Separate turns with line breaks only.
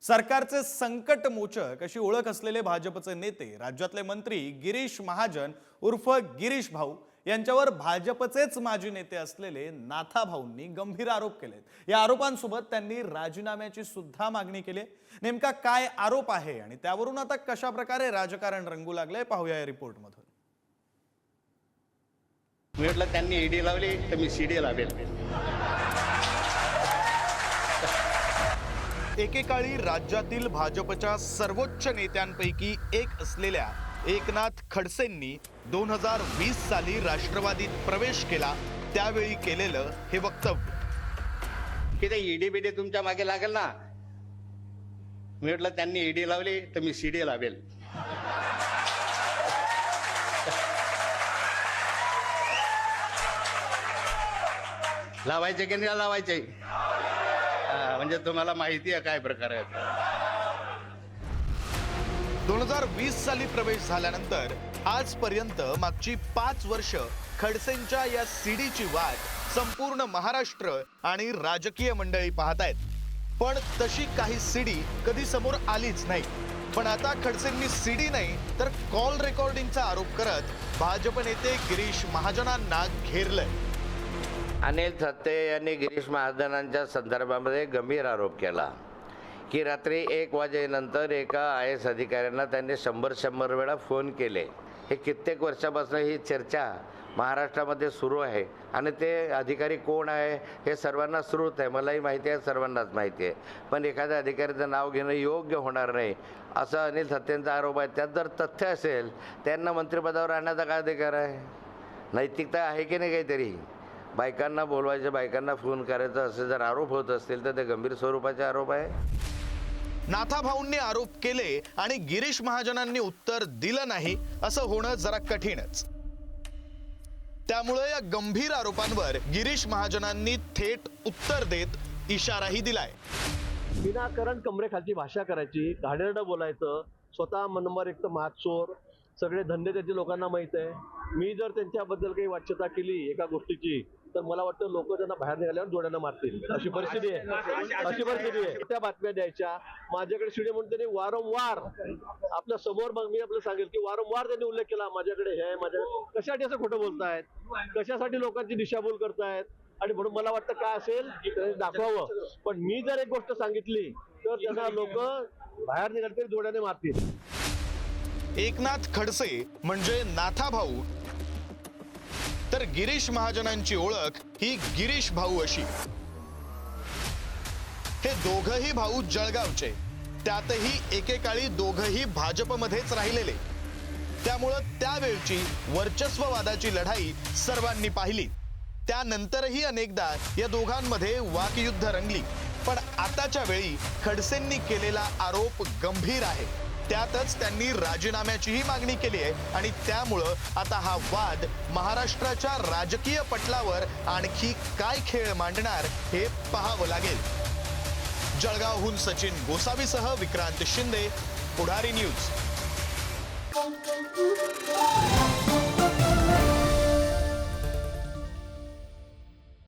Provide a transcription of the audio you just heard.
सरकारचे संकट मोचक अशी ओळख असलेले भाजपचे नेते राज्यातले मंत्री गिरीश महाजन उर्फ गिरीश भाऊ यांच्यावर भाजपचेच माजी नेते असलेले नाथा भाऊंनी गंभीर आरोप केलेत। या आरोपांसोबत त्यांनी राजीनाम्याची सुद्धा मागणी केली। नेमका काय आरोप आहे आणि त्यावरून आता कशा प्रकारे राजकारण रंगू लागले पाहूया या रिपोर्ट मधून।
मी म्हटलं त्यांनी ईडी लावली तर मी सीडी लावेल।
एकेकाळी राज्यातील भाजपच्या सर्वोच्च नेत्यांपैकी एक असलेल्या एकनाथ खडसेंनी 2020 साली राष्ट्रवादीत प्रवेश केला त्यावेळी केलेलं हे वक्तव्य
की ते ईडी बीडी तुमच्या मागे लागेल ना। मी म्हटलं त्यांनी ईडी लावली तर मी सीडी लावेल। लावायचे की नाही लावायचे म्हणजे तुम्हाला माहिती आहे काय प्रकार आहे।
2020 साली प्रवेश झाल्यानंतर आजपर्यंत मागची 5 वर्ष खडसेंच्या या सीडीची वाट संपूर्ण महाराष्ट्र आणि राजकीय मंडळी पाहतायत, पण तशी काही सीडी कधी समोर आलीच नाही। पण आता खडसेंनी सीडी नाही तर कॉल रेकॉर्डिंगचा आरोप करत भाजप नेते गिरीश महाजनांना घेरलंय।
अनिल थत्ते यांनी गिरीश महाजनांच्या संदर्भामध्ये गंभीर आरोप केला की रात्री 1 वाजेनंतर एका IAS अधिकाऱ्यांना त्यांनी 100 वेळा फोन केले। हे कित्येक वर्षापासून ही चर्चा महाराष्ट्रामध्ये सुरू आहे आणि ते अधिकारी कोण आहे हे सर्वांना श्रुत आहे, मलाही माहिती आहे, सर्वांनाच माहिती आहे। पण एखाद्या अधिकाऱ्याचं नाव घेणं योग्य होणार नाही असं अनिल थत्तेंचा आरोप आहे। त्यात जर तथ्य असेल त्यांना मंत्रिपदावर आणण्याचा काय अधिकार आहे? नैतिकता आहे की नाही? काहीतरी बायकांना बोलवायचं, बायकांना फोन करायचं असे जर आरोप होत असतील तर ते गंभीर स्वरूपाचे आरोप आहे।
नाथा भाऊंनी आरोप केले आणि गिरीश महाजनांनी उत्तर दिलं नाही असं होणं जरा कठीणच। त्यामुळे या गंभीर आरोपांवर गिरीश महाजनांनी थेट उत्तर देत इशाराही दिलाय।
विनाकारण कमरेखालची भाषा करायची, घाणेरडं बोलायचं, स्वतः नंबर एक तर महाचोर, सगळे धंदे त्याचे लोकांना माहित आहे। मी जर त्यांच्याबद्दल काही वाच्यता केली एका गोष्टीची तर मला वाटतं लोक त्यांना बाहेर निघाल्यावर जोड्यानं मारतील अशी परिस्थिती आहे। त्या बातम्या द्यायच्या माझ्याकडे शिडे म्हणून त्यांनी वारंवार आपल्या समोर, मग मी आपलं सांगेल की वारंवार त्यांनी उल्लेख केला माझ्याकडे हे माझ्याकडे। कशासाठी असं खोटं बोलतायत, कशासाठी लोकांची दिशाभूल करतायत आणि म्हणून मला वाटतं काय असेल त्यांनी दाखवावं। पण मी जर एक गोष्ट सांगितली तर त्यांना लोक बाहेर निघाले तरी जोड्याने मारतील।
एकनाथ खडसे म्हणजे नाथा भाऊ तर गिरीश महाजनांची ओळख ही गिरीश भाऊ अशी। हे दोघही भाऊ जळगावचे, त्यातही एकेकाळी दोघही भाजपमध्येच राहिलेले। त्यामुळं त्यावेळची वर्चस्ववादाची लढाई सर्वांनी पाहिली। त्यानंतरही अनेकदा या दोघांमध्ये वाकयुद्ध रंगली। पण आताच्या वेळी खडसेंनी केलेला आरोप गंभीर आहे। त्यातच त्यांनी राजीनाम्याचीही मागणी केली आहे आणि त्यामुळं आता हा वाद महाराष्ट्राच्या राजकीय पटलावर आणखी काय खेळ मांडणार हे पाहावं लागेल। जळगावहून सचिन गोसावीसह विक्रांत शिंदे, पुढारी न्यूज।